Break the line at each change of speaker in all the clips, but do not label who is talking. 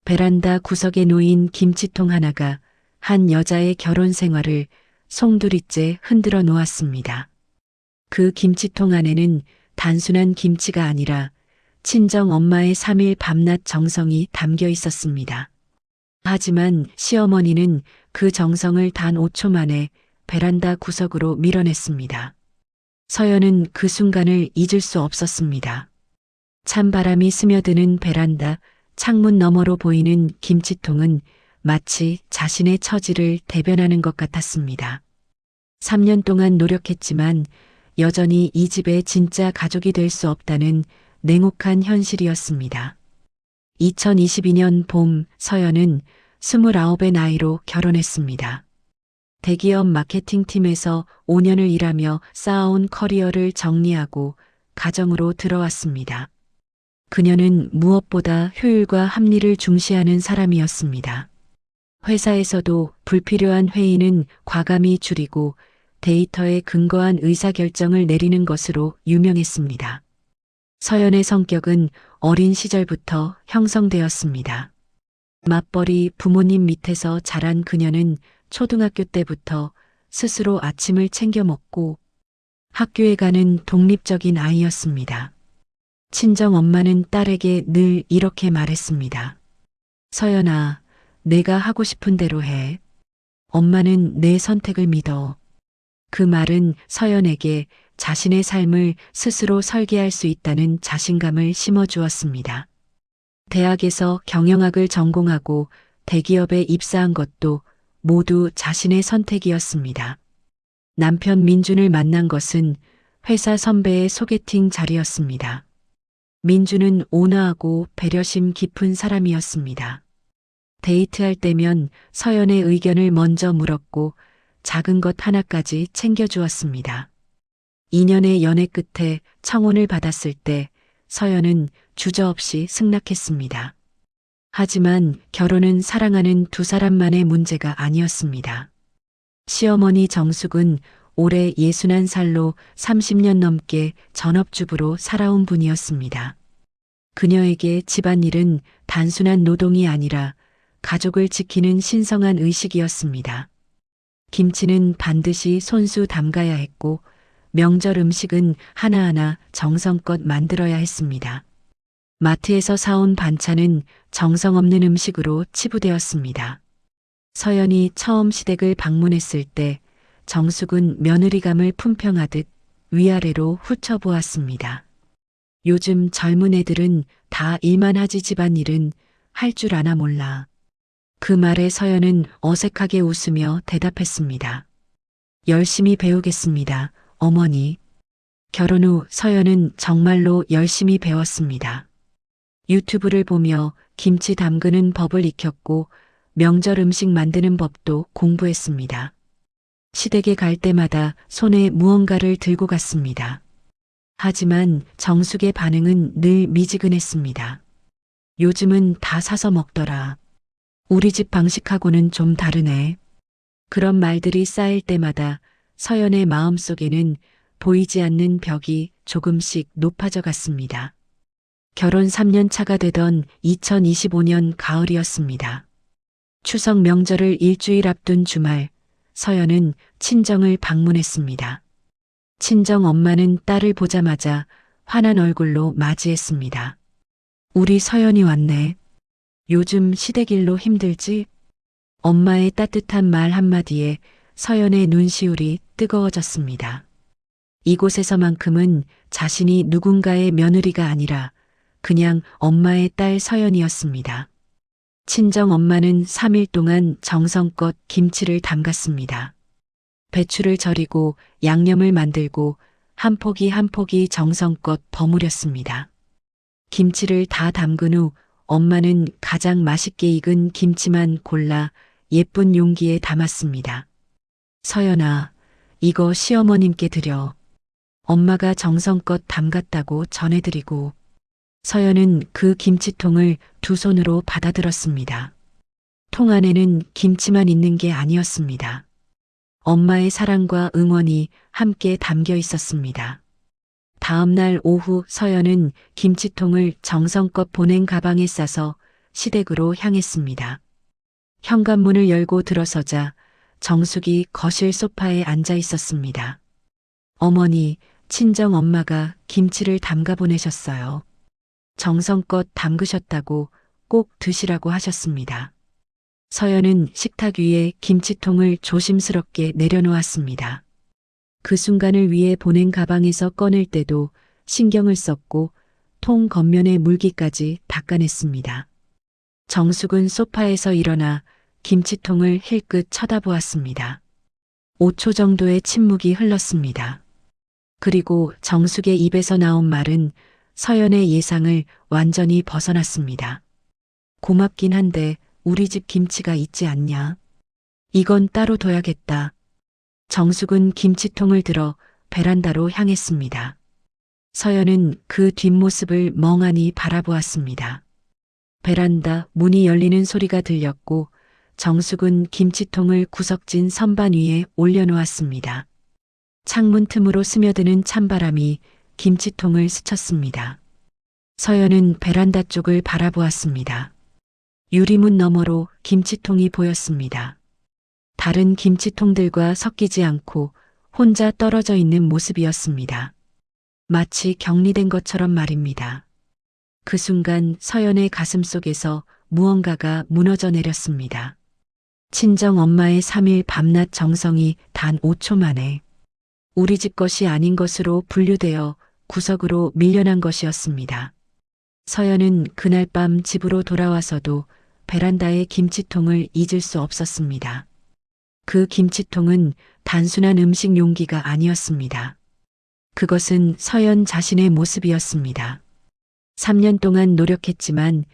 베란다 구석에 놓인 김치통 하나가 한 여자의 결혼 생활을 송두리째 흔들어 놓았습니다. 그 김치통 안에는 단순한 김치가 아니라 친정 엄마의 3일 밤낮 정성이 담겨 있었습니다. 하지만 시어머니는 그 정성을 단 5초 만에 베란다 구석으로 밀어냈습니다. 서연은 그 순간을 잊을 수 없었습니다. 찬바람이 스며드는 베란다, 창문 너머로 보이는 김치통은 마치 자신의 처지를 대변하는 것 같았습니다. 3년 동안 노력했지만 여전히 이 집의 진짜 가족이 될 수 없다는 냉혹한 현실이었습니다. 2022년 봄 서연은 29의 나이로 결혼했습니다. 대기업 마케팅팀에서 5년을 일하며 쌓아온 커리어를 정리하고 가정으로 들어왔습니다. 그녀는 무엇보다 효율과 합리를 중시하는 사람이었습니다. 회사에서도 불필요한 회의는 과감히 줄이고 데이터에 근거한 의사결정을 내리는 것으로 유명했습니다. 서연의 성격은 어린 시절부터 형성되었습니다. 맞벌이 부모님 밑에서 자란 그녀는 초등학교 때부터 스스로 아침을 챙겨 먹고 학교에 가는 독립적인 아이였습니다. 친정 엄마는 딸에게 늘 이렇게 말했습니다. 서연아, 내가 하고 싶은 대로 해. 엄마는 내 선택을 믿어. 그 말은 서연에게 자신의 삶을 스스로 설계할 수 있다는 자신감을 심어주었습니다. 대학에서 경영학을 전공하고 대기업에 입사한 것도 모두 자신의 선택이었습니다. 남편 민준을 만난 것은 회사 선배의 소개팅 자리였습니다. 민준은 온화하고 배려심 깊은 사람이었습니다. 데이트할 때면 서연의 의견을 먼저 물었고 작은 것 하나까지 챙겨주었습니다. 2년의 연애 끝에 청혼을 받았을 때 서연은 주저없이 승낙했습니다. 하지만 결혼은 사랑하는 두 사람만의 문제가 아니었습니다. 시어머니 정숙은 올해 61살로 30년 넘게 전업주부로 살아온 분이었습니다. 그녀에게 집안일은 단순한 노동이 아니라 가족을 지키는 신성한 의식이었습니다. 김치는 반드시 손수 담가야 했고 명절 음식은 하나하나 정성껏 만들어야 했습니다. 마트에서 사온 반찬은 정성 없는 음식으로 치부되었습니다. 서연이 처음 시댁을 방문했을 때 정숙은 며느리감을 품평하듯 위아래로 훑어보았습니다. 요즘 젊은 애들은 다 일만 하지 집안일은 할 줄 아나 몰라. 그 말에 서연은 어색하게 웃으며 대답했습니다. 열심히 배우겠습니다, 어머니. 결혼 후 서연은 정말로 열심히 배웠습니다. 유튜브를 보며 김치 담그는 법을 익혔고 명절 음식 만드는 법도 공부했습니다. 시댁에 갈 때마다 손에 무언가를 들고 갔습니다. 하지만 정숙의 반응은 늘 미지근했습니다. 요즘은 다 사서 먹더라. 우리 집 방식하고는 좀 다르네. 그런 말들이 쌓일 때마다 서연의 마음속에는 보이지 않는 벽이 조금씩 높아져 갔습니다. 결혼 3년 차가 되던 2025년 가을이었습니다. 추석 명절을 일주일 앞둔 주말, 서연은 친정을 방문했습니다. 친정 엄마는 딸을 보자마자 환한 얼굴로 맞이했습니다. 우리 서연이 왔네. 요즘 시댁 일로 힘들지? 엄마의 따뜻한 말 한마디에 서연의 눈시울이 뜨거워졌습니다. 이곳에서만큼은 자신이 누군가의 며느리가 아니라 그냥 엄마의 딸 서연이었습니다. 친정 엄마는 3일 동안 정성껏 김치를 담갔습니다. 배추를 절이고 양념을 만들고 한 포기 한 포기 정성껏 버무렸습니다. 김치를 다 담근 후 엄마는 가장 맛있게 익은 김치만 골라 예쁜 용기에 담았습니다. 서연아, 이거 시어머님께 드려. 엄마가 정성껏 담갔다고 전해드리고. 서연은 그 김치통을 두 손으로 받아들었습니다. 통 안에는 김치만 있는 게 아니었습니다. 엄마의 사랑과 응원이 함께 담겨 있었습니다. 다음 날 오후 서연은 김치통을 정성껏 보낸 가방에 싸서 시댁으로 향했습니다. 현관문을 열고 들어서자 정숙이 거실 소파에 앉아 있었습니다. 어머니, 친정 엄마가 김치를 담가 보내셨어요. 정성껏 담그셨다고 꼭 드시라고 하셨습니다. 서연은 식탁 위에 김치통을 조심스럽게 내려놓았습니다. 그 순간을 위해 보낸 가방에서 꺼낼 때도 신경을 썼고 통 겉면의 물기까지 닦아냈습니다. 정숙은 소파에서 일어나 김치통을 힐끗 쳐다보았습니다. 5초 정도의 침묵이 흘렀습니다. 그리고 정숙의 입에서 나온 말은 서연의 예상을 완전히 벗어났습니다. 고맙긴 한데 우리 집 김치가 있지 않냐? 이건 따로 둬야겠다. 정숙은 김치통을 들어 베란다로 향했습니다. 서연은 그 뒷모습을 멍하니 바라보았습니다. 베란다 문이 열리는 소리가 들렸고 정숙은 김치통을 구석진 선반 위에 올려놓았습니다. 창문 틈으로 스며드는 찬바람이 김치통을 스쳤습니다. 서연은 베란다 쪽을 바라보았습니다. 유리문 너머로 김치통이 보였습니다. 다른 김치통들과 섞이지 않고 혼자 떨어져 있는 모습이었습니다. 마치 격리된 것처럼 말입니다. 그 순간 서연의 가슴 속에서 무언가가 무너져 내렸습니다. 친정 엄마의 3일 밤낮 정성이 단 5초 만에 우리 집 것이 아닌 것으로 분류되어 구석으로 밀려난 것이었습니다. 서연은 그날 밤 집으로 돌아와서도 베란다의 김치통을 잊을 수 없었습니다. 그 김치통은 단순한 음식 용기가 아니었습니다. 그것은 서연 자신의 모습이었습니다. 3년 동안 노력했지만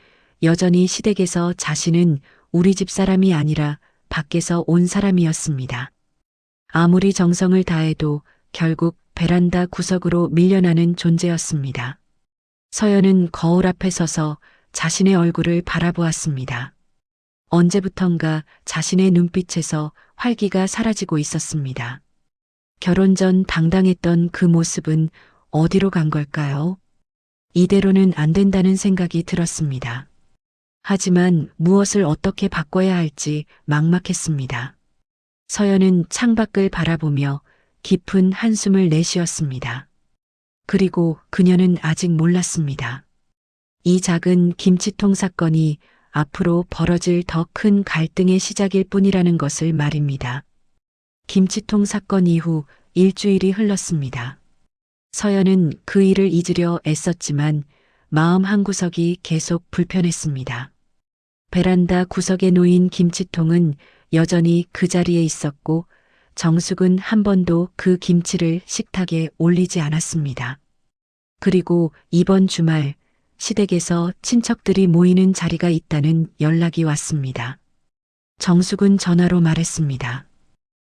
여전히 시댁에서 자신은 우리 집 사람이 아니라 밖에서 온 사람이었습니다. 아무리 정성을 다해도 결국 베란다 구석으로 밀려나는 존재였습니다. 서연은 거울 앞에 서서 자신의 얼굴을 바라보았습니다. 언제부턴가 자신의 눈빛에서 활기가 사라지고 있었습니다. 결혼 전 당당했던 그 모습은 어디로 간 걸까요? 이대로는 안 된다는 생각이 들었습니다. 하지만 무엇을 어떻게 바꿔야 할지 막막했습니다. 서연은 창밖을 바라보며 깊은 한숨을 내쉬었습니다. 그리고 그녀는 아직 몰랐습니다. 이 작은 김치통 사건이 앞으로 벌어질 더 큰 갈등의 시작일 뿐이라는 것을 말입니다. 김치통 사건 이후 일주일이 흘렀습니다. 서연은 그 일을 잊으려 애썼지만 마음 한구석이 계속 불편했습니다. 베란다 구석에 놓인 김치통은 여전히 그 자리에 있었고 정숙은 한 번도 그 김치를 식탁에 올리지 않았습니다. 그리고 이번 주말 시댁에서 친척들이 모이는 자리가 있다는 연락이 왔습니다. 정숙은 전화로 말했습니다.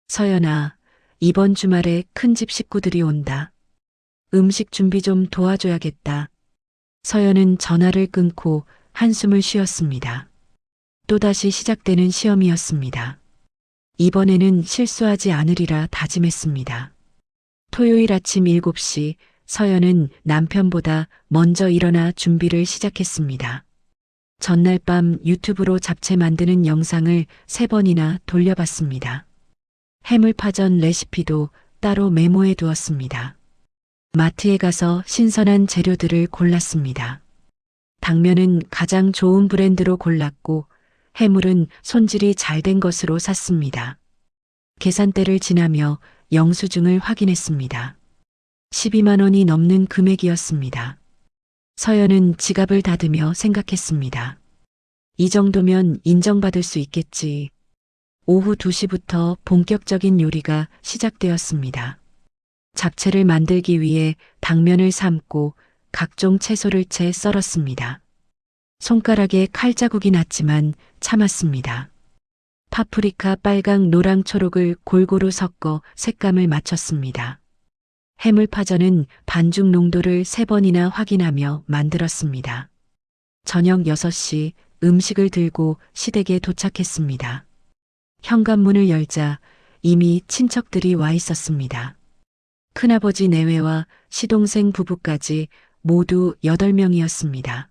서연아, 이번 주말에 큰집 식구들이 온다. 음식 준비 좀 도와줘야겠다. 서연은 전화를 끊고 한숨을 쉬었습니다. 또다시 시작되는 시험이었습니다. 이번에는 실수하지 않으리라 다짐했습니다. 토요일 아침 7시 서연은 남편보다 먼저 일어나 준비를 시작했습니다. 전날 밤 유튜브로 잡채 만드는 영상을 3번이나 돌려봤습니다. 해물파전 레시피도 따로 메모해 두었습니다. 마트에 가서 신선한 재료들을 골랐습니다. 당면은 가장 좋은 브랜드로 골랐고 해물은 손질이 잘 된 것으로 샀습니다. 계산대를 지나며 영수증을 확인했습니다. 12만 원이 넘는 금액이었습니다. 서연은 지갑을 닫으며 생각했습니다. 이 정도면 인정받을 수 있겠지. 오후 2시부터 본격적인 요리가 시작되었습니다. 잡채를 만들기 위해 당면을 삶고 각종 채소를 채 썰었습니다. 손가락에 칼자국이 났지만 참았습니다. 파프리카 빨강 노랑 초록을 골고루 섞어 색감을 맞췄습니다. 해물파전은 반죽 농도를 3번이나 확인하며 만들었습니다. 저녁 6시 음식을 들고 시댁에 도착했습니다. 현관문을 열자 이미 친척들이 와 있었습니다. 큰아버지 내외와 시동생 부부까지 모두 8명이었습니다.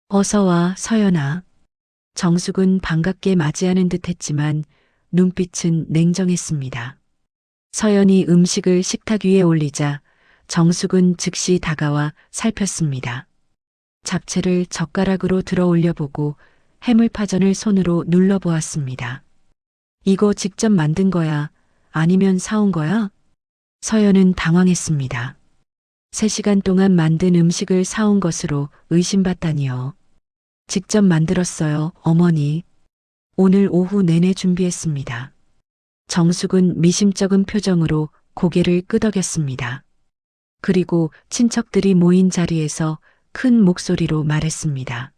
어서 와, 서연아. 정숙은 반갑게 맞이하는 듯 했지만 눈빛은 냉정했습니다. 서연이 음식을 식탁 위에 올리자 정숙은 즉시 다가와 살폈습니다. 잡채를 젓가락으로 들어 올려보고 해물파전을 손으로 눌러보았습니다. 이거 직접 만든 거야? 아니면 사온 거야? 서연은 당황했습니다. 3시간 동안 만든 음식을 사온 것으로 의심받다니요. 직접 만들었어요, 어머니. 오늘 오후 내내 준비했습니다. 정숙은 미심쩍은 표정으로 고개를 끄덕였습니다. 그리고 친척들이 모인 자리에서 큰 목소리로 말했습니다.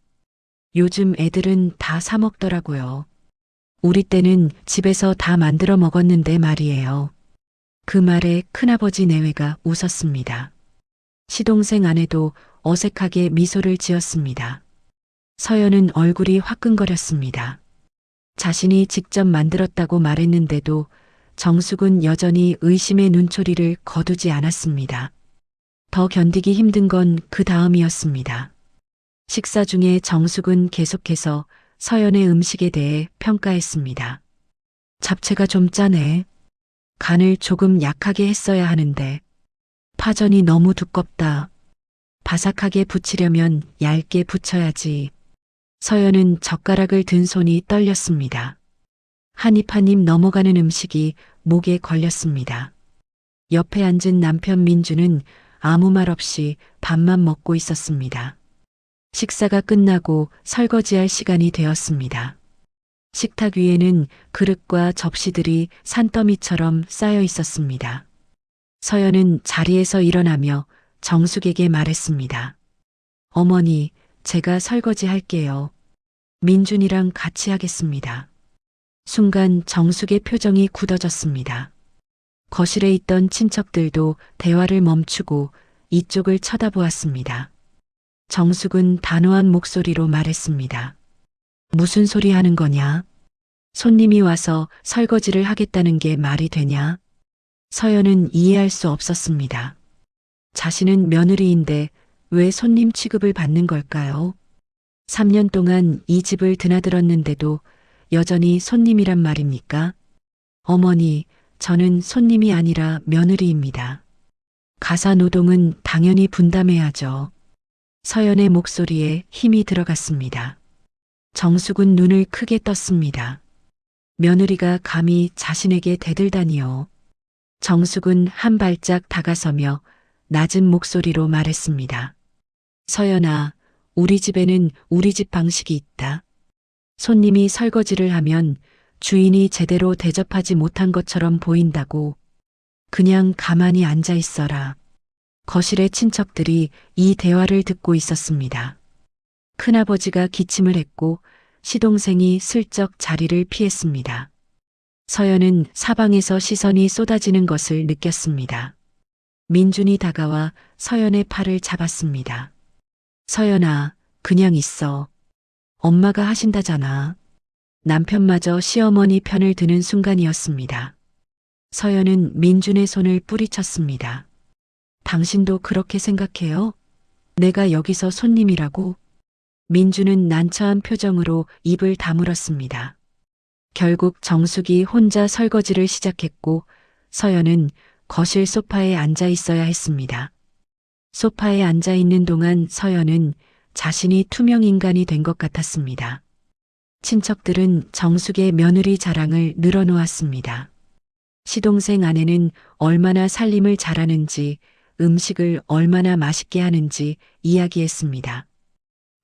요즘 애들은 다 사 먹더라고요. 우리 때는 집에서 다 만들어 먹었는데 말이에요. 그 말에 큰아버지 내외가 웃었습니다. 시동생 아내도 어색하게 미소를 지었습니다. 서연은 얼굴이 화끈거렸습니다. 자신이 직접 만들었다고 말했는데도 정숙은 여전히 의심의 눈초리를 거두지 않았습니다. 더 견디기 힘든 건 그 다음이었습니다. 식사 중에 정숙은 계속해서 서연의 음식에 대해 평가했습니다. 잡채가 좀 짜네. 간을 조금 약하게 했어야 하는데. 파전이 너무 두껍다. 바삭하게 부치려면 얇게 부쳐야지. 서연은 젓가락을 든 손이 떨렸습니다. 한 입 한 입 넘어가는 음식이 목에 걸렸습니다. 옆에 앉은 남편 민주는 아무 말 없이 밥만 먹고 있었습니다. 식사가 끝나고 설거지할 시간이 되었습니다. 식탁 위에는 그릇과 접시들이 산더미처럼 쌓여 있었습니다. 서연은 자리에서 일어나며 정숙에게 말했습니다. 어머니, 제가 설거지 할게요. 민준이랑 같이 하겠습니다. 순간 정숙의 표정이 굳어졌습니다. 거실에 있던 친척들도 대화를 멈추고 이쪽을 쳐다보았습니다. 정숙은 단호한 목소리로 말했습니다. 무슨 소리 하는 거냐? 손님이 와서 설거지를 하겠다는 게 말이 되냐? 서연은 이해할 수 없었습니다. 자신은 며느리인데 왜 손님 취급을 받는 걸까요? 3년 동안 이 집을 드나들었는데도 여전히 손님이란 말입니까? 어머니, 저는 손님이 아니라 며느리입니다. 가사 노동은 당연히 분담해야죠. 서연의 목소리에 힘이 들어갔습니다. 정숙은 눈을 크게 떴습니다. 며느리가 감히 자신에게 대들다니요. 정숙은 한 발짝 다가서며 낮은 목소리로 말했습니다. 서연아, 우리 집에는 우리 집 방식이 있다. 손님이 설거지를 하면 주인이 제대로 대접하지 못한 것처럼 보인다고. 그냥 가만히 앉아 있어라. 거실의 친척들이 이 대화를 듣고 있었습니다. 큰아버지가 기침을 했고 시동생이 슬쩍 자리를 피했습니다. 서연은 사방에서 시선이 쏟아지는 것을 느꼈습니다. 민준이 다가와 서연의 팔을 잡았습니다. 서연아, 그냥 있어. 엄마가 하신다잖아. 남편마저 시어머니 편을 드는 순간이었습니다. 서연은 민준의 손을 뿌리쳤습니다. 당신도 그렇게 생각해요? 내가 여기서 손님이라고? 민준은 난처한 표정으로 입을 다물었습니다. 결국 정숙이 혼자 설거지를 시작했고 서연은 거실 소파에 앉아 있어야 했습니다. 소파에 앉아 있는 동안 서연은 자신이 투명 인간이 된 것 같았습니다. 친척들은 정숙의 며느리 자랑을 늘어놓았습니다. 시동생 아내는 얼마나 살림을 잘하는지, 음식을 얼마나 맛있게 하는지 이야기했습니다.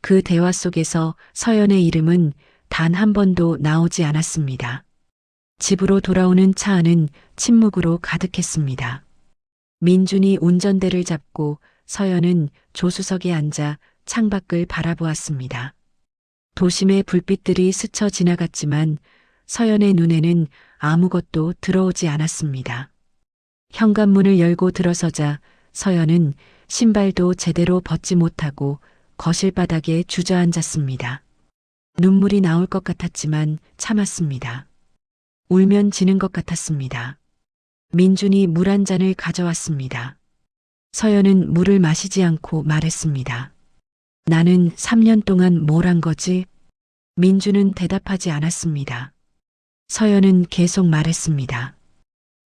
그 대화 속에서 서연의 이름은 단 한 번도 나오지 않았습니다. 집으로 돌아오는 차 안은 침묵으로 가득했습니다. 민준이 운전대를 잡고 서연은 조수석에 앉아 창밖을 바라보았습니다. 도심의 불빛들이 스쳐 지나갔지만 서연의 눈에는 아무것도 들어오지 않았습니다. 현관문을 열고 들어서자 서연은 신발도 제대로 벗지 못하고 거실 바닥에 주저앉았습니다. 눈물이 나올 것 같았지만 참았습니다. 울면 지는 것 같았습니다. 민준이 물 한 잔을 가져왔습니다. 서연은 물을 마시지 않고 말했습니다. 나는 3년 동안 뭘 한 거지? 민주는 대답하지 않았습니다. 서연은 계속 말했습니다.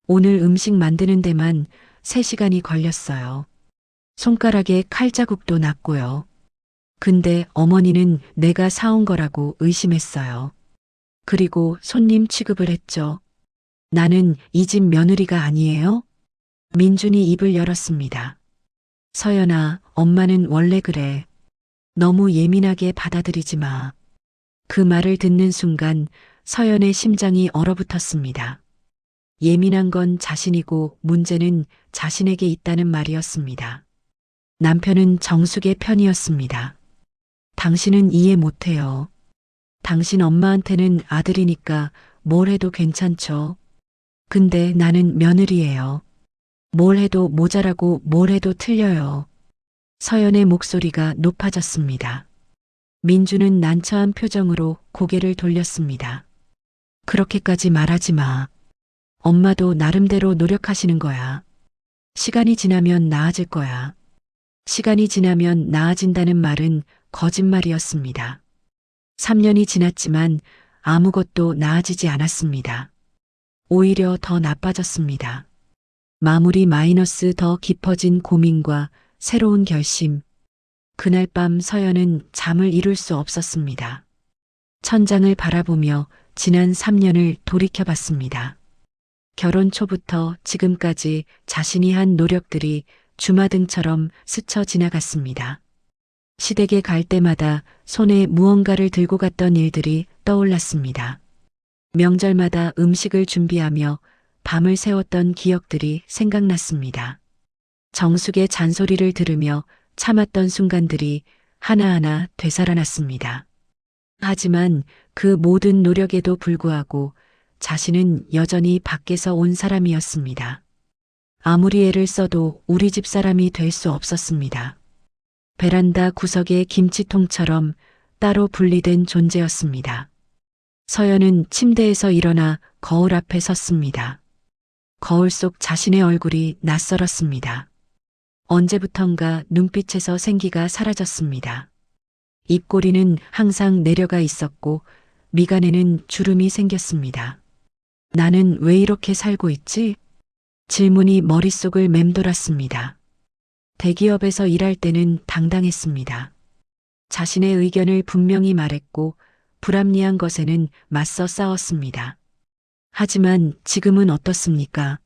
오늘 음식 만드는 데만 3시간이 걸렸어요. 손가락에 칼자국도 났고요. 근데 어머니는 내가 사온 거라고 의심했어요. 그리고 손님 취급을 했죠. 나는 이 집 며느리가 아니에요? 민준이 입을 열었습니다. 서연아, 엄마는 원래 그래. 너무 예민하게 받아들이지 마. 그 말을 듣는 순간 서연의 심장이 얼어붙었습니다. 예민한 건 자신이고 문제는 자신에게 있다는 말이었습니다. 남편은 정숙의 편이었습니다. 당신은 이해 못해요. 당신 엄마한테는 아들이니까 뭘 해도 괜찮죠. 근데 나는 며느리예요. 뭘 해도 모자라고 뭘 해도 틀려요. 서연의 목소리가 높아졌습니다. 민주는 난처한 표정으로 고개를 돌렸습니다. 그렇게까지 말하지 마. 엄마도 나름대로 노력하시는 거야. 시간이 지나면 나아질 거야. 시간이 지나면 나아진다는 말은 거짓말이었습니다. 3년이 지났지만 아무것도 나아지지 않았습니다. 오히려 더 나빠졌습니다. 마무리 마이너스 더 깊어진 고민과 새로운 결심. 그날 밤 서연은 잠을 이룰 수 없었습니다. 천장을 바라보며 지난 3년을 돌이켜봤습니다. 결혼 초부터 지금까지 자신이 한 노력들이 주마등처럼 스쳐 지나갔습니다. 시댁에 갈 때마다 손에 무언가를 들고 갔던 일들이 떠올랐습니다. 명절마다 음식을 준비하며 밤을 새웠던 기억들이 생각났습니다. 정숙의 잔소리를 들으며 참았던 순간들이 하나하나 되살아났습니다. 하지만 그 모든 노력에도 불구하고 자신은 여전히 밖에서 온 사람이었습니다. 아무리 애를 써도 우리 집 사람이 될 수 없었습니다. 베란다 구석의 김치통처럼 따로 분리된 존재였습니다. 서연은 침대에서 일어나 거울 앞에 섰습니다. 거울 속 자신의 얼굴이 낯설었습니다. 언제부턴가 눈빛에서 생기가 사라졌습니다. 입꼬리는 항상 내려가 있었고 미간에는 주름이 생겼습니다. 나는 왜 이렇게 살고 있지? 질문이 머릿속을 맴돌았습니다. 대기업에서 일할 때는 당당했습니다. 자신의 의견을 분명히 말했고 불합리한 것에는 맞서 싸웠습니다. 하지만 지금은 어떻습니까?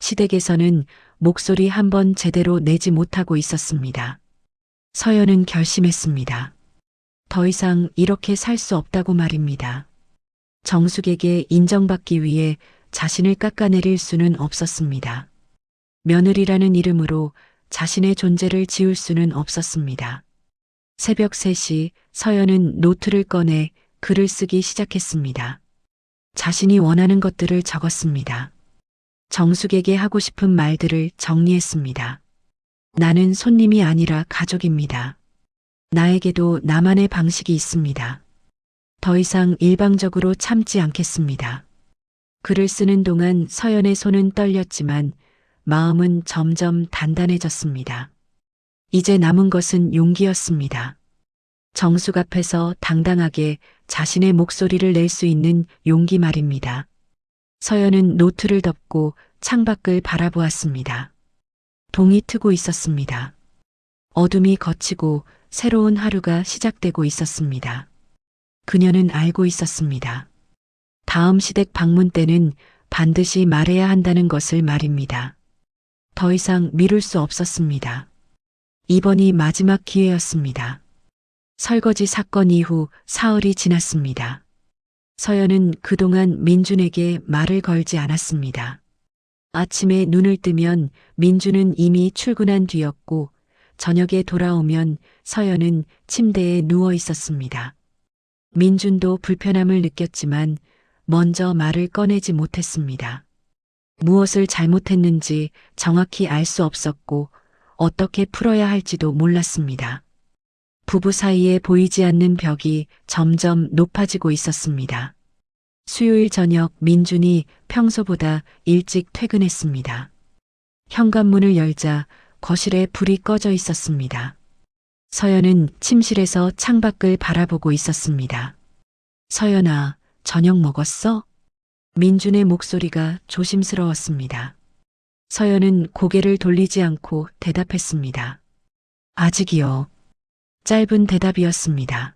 시댁에서는 목소리 한 번 제대로 내지 못하고 있었습니다. 서연은 결심했습니다. 더 이상 이렇게 살 수 없다고 말입니다. 정숙에게 인정받기 위해 자신을 깎아내릴 수는 없었습니다. 며느리라는 이름으로 자신의 존재를 지울 수는 없었습니다. 새벽 3시 서연은 노트를 꺼내 글을 쓰기 시작했습니다. 자신이 원하는 것들을 적었습니다. 정숙에게 하고 싶은 말들을 정리했습니다. 나는 손님이 아니라 가족입니다. 나에게도 나만의 방식이 있습니다. 더 이상 일방적으로 참지 않겠습니다. 글을 쓰는 동안 서연의 손은 떨렸지만 마음은 점점 단단해졌습니다. 이제 남은 것은 용기였습니다. 정숙 앞에서 당당하게 자신의 목소리를 낼 수 있는 용기 말입니다. 서연은 노트를 덮고 창밖을 바라보았습니다. 동이 트고 있었습니다. 어둠이 걷히고 새로운 하루가 시작되고 있었습니다. 그녀는 알고 있었습니다. 다음 시댁 방문 때는 반드시 말해야 한다는 것을 말입니다. 더 이상 미룰 수 없었습니다. 이번이 마지막 기회였습니다. 설거지 사건 이후 사흘이 지났습니다. 서연은 그동안 민준에게 말을 걸지 않았습니다. 아침에 눈을 뜨면 민준은 이미 출근한 뒤였고 저녁에 돌아오면 서연은 침대에 누워 있었습니다. 민준도 불편함을 느꼈지만 먼저 말을 꺼내지 못했습니다. 무엇을 잘못했는지 정확히 알 수 없었고 어떻게 풀어야 할지도 몰랐습니다. 부부 사이에 보이지 않는 벽이 점점 높아지고 있었습니다. 수요일 저녁 민준이 평소보다 일찍 퇴근했습니다. 현관문을 열자 거실에 불이 꺼져 있었습니다. 서연은 침실에서 창밖을 바라보고 있었습니다. 서연아, 저녁 먹었어? 민준의 목소리가 조심스러웠습니다. 서연은 고개를 돌리지 않고 대답했습니다. 아직이요. 짧은 대답이었습니다.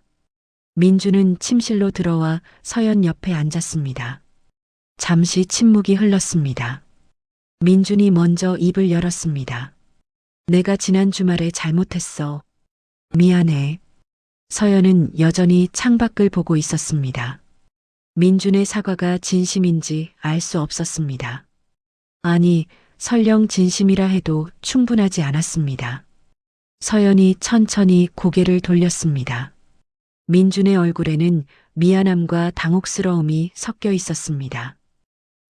민준은 침실로 들어와 서연 옆에 앉았습니다. 잠시 침묵이 흘렀습니다. 민준이 먼저 입을 열었습니다. 내가 지난 주말에 잘못했어. 미안해. 서연은 여전히 창밖을 보고 있었습니다. 민준의 사과가 진심인지 알 수 없었습니다. 아니, 설령 진심이라 해도 충분하지 않았습니다. 서연이 천천히 고개를 돌렸습니다. 민준의 얼굴에는 미안함과 당혹스러움이 섞여 있었습니다.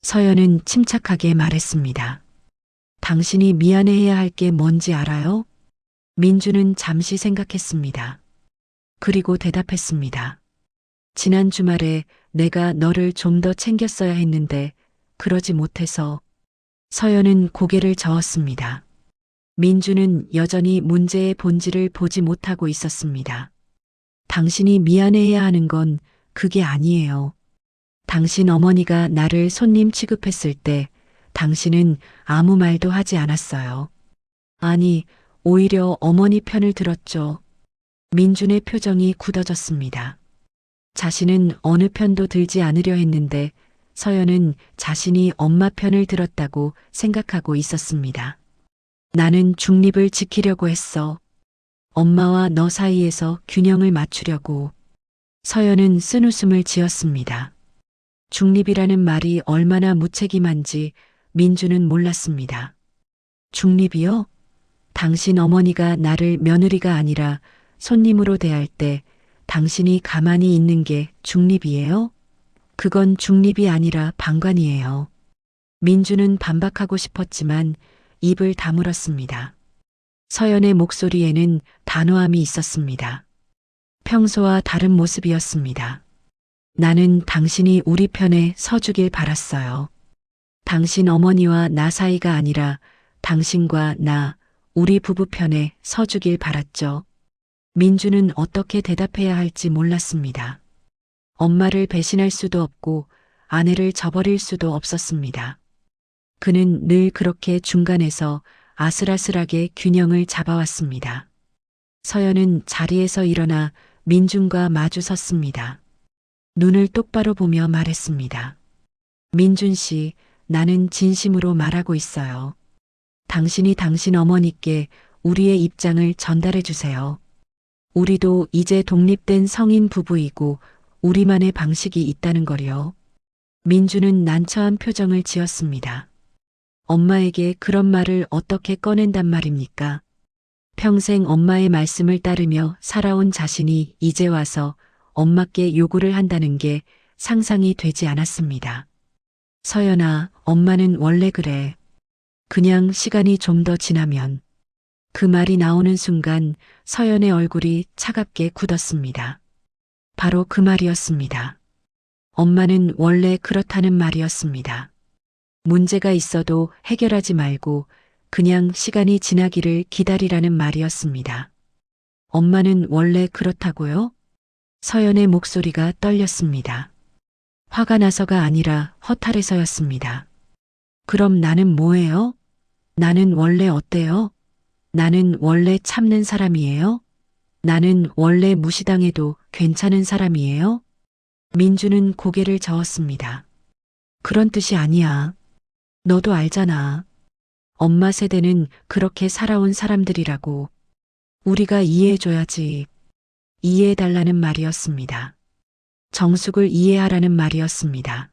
서연은 침착하게 말했습니다. 당신이 미안해해야 할 게 뭔지 알아요? 민준은 잠시 생각했습니다. 그리고 대답했습니다. 지난 주말에 내가 너를 좀 더 챙겼어야 했는데 그러지 못해서. 서연은 고개를 저었습니다. 민준은 여전히 문제의 본질을 보지 못하고 있었습니다. 당신이 미안해해야 하는 건 그게 아니에요. 당신 어머니가 나를 손님 취급했을 때 당신은 아무 말도 하지 않았어요. 아니, 오히려 어머니 편을 들었죠. 민준의 표정이 굳어졌습니다. 자신은 어느 편도 들지 않으려 했는데 서연은 자신이 엄마 편을 들었다고 생각하고 있었습니다. 나는 중립을 지키려고 했어. 엄마와 너 사이에서 균형을 맞추려고. 서연은 쓴웃음을 지었습니다. 중립이라는 말이 얼마나 무책임한지 민주는 몰랐습니다. 중립이요? 당신 어머니가 나를 며느리가 아니라 손님으로 대할 때 당신이 가만히 있는 게 중립이에요? 그건 중립이 아니라 방관이에요. 민주는 반박하고 싶었지만 입을 다물었습니다. 서연의 목소리에는 단호함이 있었습니다. 평소와 다른 모습이었습니다. 나는 당신이 우리 편에 서주길 바랐어요. 당신 어머니와 나 사이가 아니라 당신과 나, 우리 부부 편에 서주길 바랐죠. 민주는 어떻게 대답해야 할지 몰랐습니다. 엄마를 배신할 수도 없고 아내를 저버릴 수도 없었습니다. 그는 늘 그렇게 중간에서 아슬아슬하게 균형을 잡아왔습니다. 서연은 자리에서 일어나 민준과 마주 섰습니다. 눈을 똑바로 보며 말했습니다. 민준 씨, 나는 진심으로 말하고 있어요. 당신이 당신 어머니께 우리의 입장을 전달해 주세요. 우리도 이제 독립된 성인 부부이고 우리만의 방식이 있다는 거요. 민주는 난처한 표정을 지었습니다. 엄마에게 그런 말을 어떻게 꺼낸단 말입니까? 평생 엄마의 말씀을 따르며 살아온 자신이 이제 와서 엄마께 요구를 한다는 게 상상이 되지 않았습니다. 서연아, 엄마는 원래 그래. 그냥 시간이 좀 더 지나면. 그 말이 나오는 순간 서연의 얼굴이 차갑게 굳었습니다. 바로 그 말이었습니다. 엄마는 원래 그렇다는 말이었습니다. 문제가 있어도 해결하지 말고 그냥 시간이 지나기를 기다리라는 말이었습니다. 엄마는 원래 그렇다고요? 서연의 목소리가 떨렸습니다. 화가 나서가 아니라 허탈해서였습니다. 그럼 나는 뭐예요? 나는 원래 어때요? 나는 원래 참는 사람이에요? 나는 원래 무시당해도 괜찮은 사람이에요? 민주는 고개를 저었습니다. 그런 뜻이 아니야. 너도 알잖아. 엄마 세대는 그렇게 살아온 사람들이라고. 우리가 이해해줘야지. 이해해달라는 말이었습니다. 정숙을 이해하라는 말이었습니다.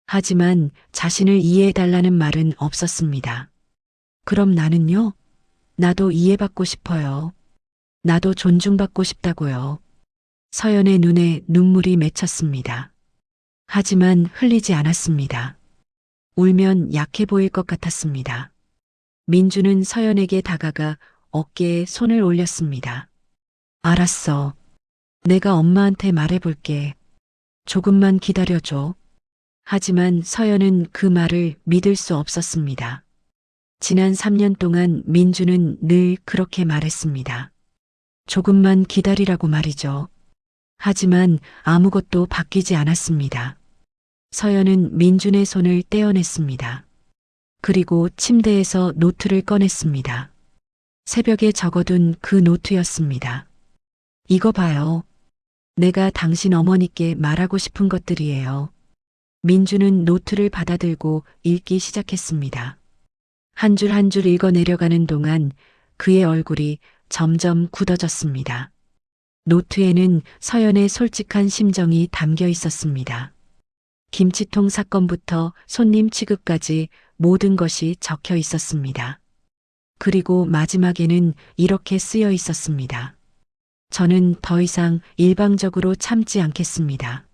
하지만 자신을 이해해달라는 말은 없었습니다. 그럼 나는요? 나도 이해받고 싶어요. 나도 존중받고 싶다고요. 서연의 눈에 눈물이 맺혔습니다. 하지만 흘리지 않았습니다. 울면 약해 보일 것 같았습니다. 민주는 서연에게 다가가 어깨에 손을 올렸습니다. 알았어. 내가 엄마한테 말해볼게. 조금만 기다려줘. 하지만 서연은 그 말을 믿을 수 없었습니다. 지난 3년 동안 민주는 늘 그렇게 말했습니다. 조금만 기다리라고 말이죠. 하지만 아무것도 바뀌지 않았습니다. 서연은 민준의 손을 떼어냈습니다. 그리고 침대에서 노트를 꺼냈습니다. 새벽에 적어둔 그 노트였습니다. 이거 봐요. 내가 당신 어머니께 말하고 싶은 것들이에요. 민주는 노트를 받아들고 읽기 시작했습니다. 한 줄 한 줄 읽어 내려가는 동안 그의 얼굴이 점점 굳어졌습니다. 노트에는 서연의 솔직한 심정이 담겨 있었습니다. 김치통 사건부터 손님 취급까지 모든 것이 적혀 있었습니다. 그리고 마지막에는 이렇게 쓰여 있었습니다. 저는 더 이상 일방적으로 참지 않겠습니다.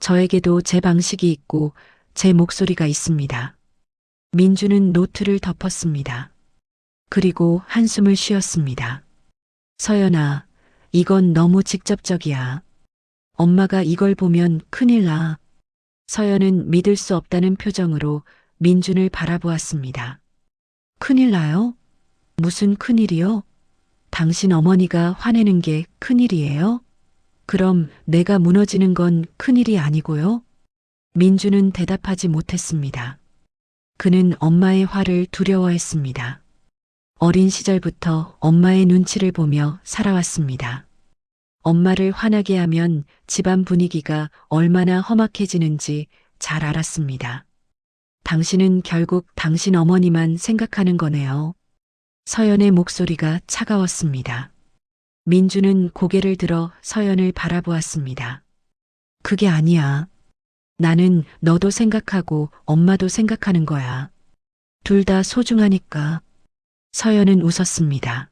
저에게도 제 방식이 있고 제 목소리가 있습니다. 민주는 노트를 덮었습니다. 그리고 한숨을 쉬었습니다. 서연아, 이건 너무 직접적이야. 엄마가 이걸 보면 큰일 나. 서연은 믿을 수 없다는 표정으로 민준을 바라보았습니다. 큰일 나요? 무슨 큰일이요? 당신 어머니가 화내는 게 큰일이에요? 그럼 내가 무너지는 건 큰일이 아니고요? 민주는 대답하지 못했습니다. 그는 엄마의 화를 두려워했습니다. 어린 시절부터 엄마의 눈치를 보며 살아왔습니다. 엄마를 화나게 하면 집안 분위기가 얼마나 험악해지는지 잘 알았습니다. 당신은 결국 당신 어머니만 생각하는 거네요. 서연의 목소리가 차가웠습니다. 민주는 고개를 들어 서연을 바라보았습니다. 그게 아니야. 나는 너도 생각하고 엄마도 생각하는 거야. 둘 다 소중하니까. 서연은 웃었습니다.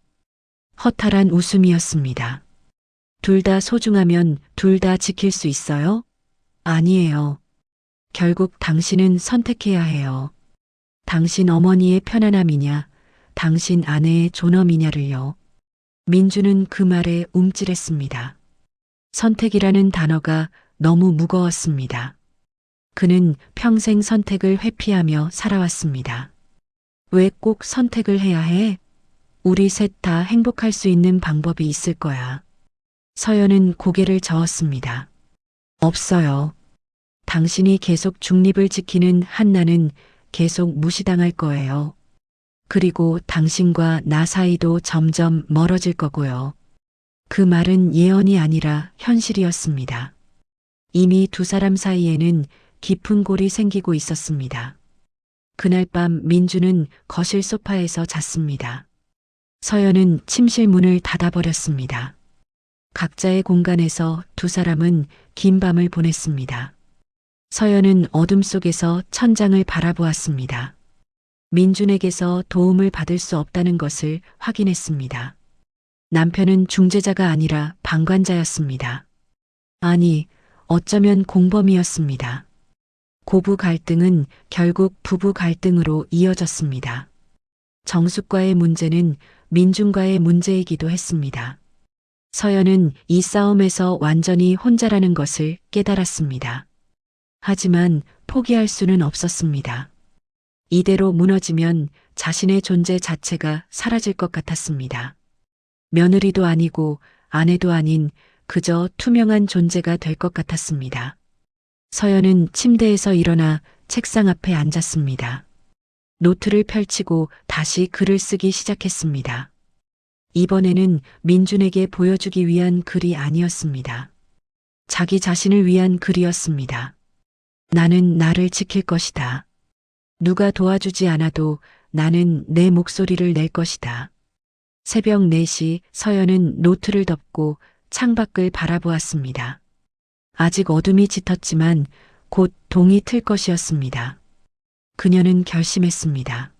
허탈한 웃음이었습니다. 둘 다 소중하면 둘 다 지킬 수 있어요? 아니에요. 결국 당신은 선택해야 해요. 당신 어머니의 편안함이냐, 당신 아내의 존엄이냐를요. 민주는 그 말에 움찔했습니다. 선택이라는 단어가 너무 무거웠습니다. 그는 평생 선택을 회피하며 살아왔습니다. 왜 꼭 선택을 해야 해? 우리 셋 다 행복할 수 있는 방법이 있을 거야. 서연은 고개를 저었습니다. 없어요. 당신이 계속 중립을 지키는 한 나는 계속 무시당할 거예요. 그리고 당신과 나 사이도 점점 멀어질 거고요. 그 말은 예언이 아니라 현실이었습니다. 이미 두 사람 사이에는 깊은 골이 생기고 있었습니다. 그날 밤 민주는 거실 소파에서 잤습니다. 서연은 침실 문을 닫아버렸습니다. 각자의 공간에서 두 사람은 긴 밤을 보냈습니다. 서연은 어둠 속에서 천장을 바라보았습니다. 민준에게서 도움을 받을 수 없다는 것을 확인했습니다. 남편은 중재자가 아니라 방관자였습니다. 아니, 어쩌면 공범이었습니다. 고부 갈등은 결국 부부 갈등으로 이어졌습니다. 정숙과의 문제는 민준과의 문제이기도 했습니다. 서연은 이 싸움에서 완전히 혼자라는 것을 깨달았습니다. 하지만 포기할 수는 없었습니다. 이대로 무너지면 자신의 존재 자체가 사라질 것 같았습니다. 며느리도 아니고 아내도 아닌 그저 투명한 존재가 될 것 같았습니다. 서연은 침대에서 일어나 책상 앞에 앉았습니다. 노트를 펼치고 다시 글을 쓰기 시작했습니다. 이번에는 민준에게 보여주기 위한 글이 아니었습니다. 자기 자신을 위한 글이었습니다. 나는 나를 지킬 것이다. 누가 도와주지 않아도 나는 내 목소리를 낼 것이다. 새벽 4시 서연은 노트를 덮고 창밖을 바라보았습니다. 아직 어둠이 짙었지만 곧 동이 틀 것이었습니다. 그녀는 결심했습니다.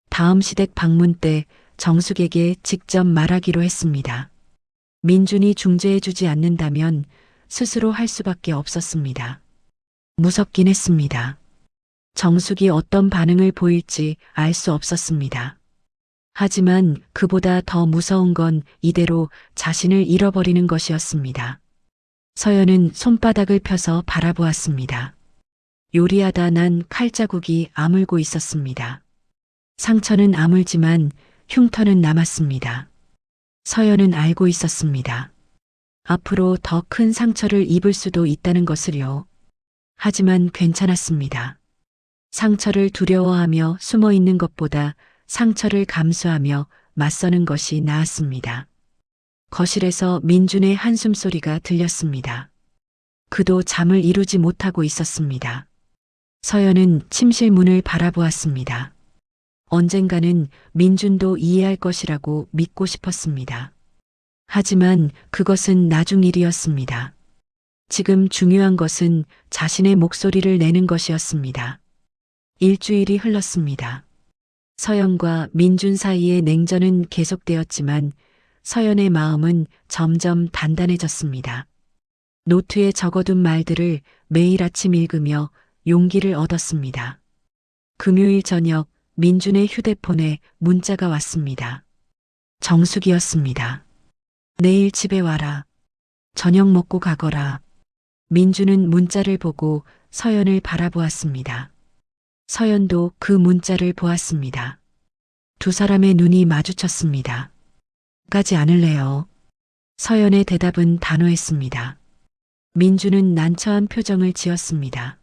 다음 시댁 방문 때 정숙에게 직접 말하기로 했습니다. 민준이 중재해주지 않는다면 스스로 할 수밖에 없었습니다. 무섭긴 했습니다. 정숙이 어떤 반응을 보일지 알 수 없었습니다. 하지만 그보다 더 무서운 건 이대로 자신을 잃어버리는 것이었습니다. 서연은 손바닥을 펴서 바라보았습니다. 요리하다 난 칼자국이 아물고 있었습니다. 상처는 아물지만 흉터는 남았습니다. 서연은 알고 있었습니다. 앞으로 더 큰 상처를 입을 수도 있다는 것을요. 하지만 괜찮았습니다. 상처를 두려워하며 숨어 있는 것보다 상처를 감수하며 맞서는 것이 나았습니다. 거실에서 민준의 한숨 소리가 들렸습니다. 그도 잠을 이루지 못하고 있었습니다. 서연은 침실 문을 바라보았습니다. 언젠가는 민준도 이해할 것이라고 믿고 싶었습니다. 하지만 그것은 나중 일이었습니다. 지금 중요한 것은 자신의 목소리를 내는 것이었습니다. 일주일이 흘렀습니다. 서연과 민준 사이의 냉전은 계속되었지만 서연의 마음은 점점 단단해졌습니다. 노트에 적어둔 말들을 매일 아침 읽으며 용기를 얻었습니다. 금요일 저녁 민준의 휴대폰에 문자가 왔습니다. 정숙이었습니다. 내일 집에 와라. 저녁 먹고 가거라. 민준은 문자를 보고 서연을 바라보았습니다. 서연도 그 문자를 보았습니다. 두 사람의 눈이 마주쳤습니다. 가지 않을래요. 서연의 대답은 단호했습니다. 민준은 난처한 표정을 지었습니다.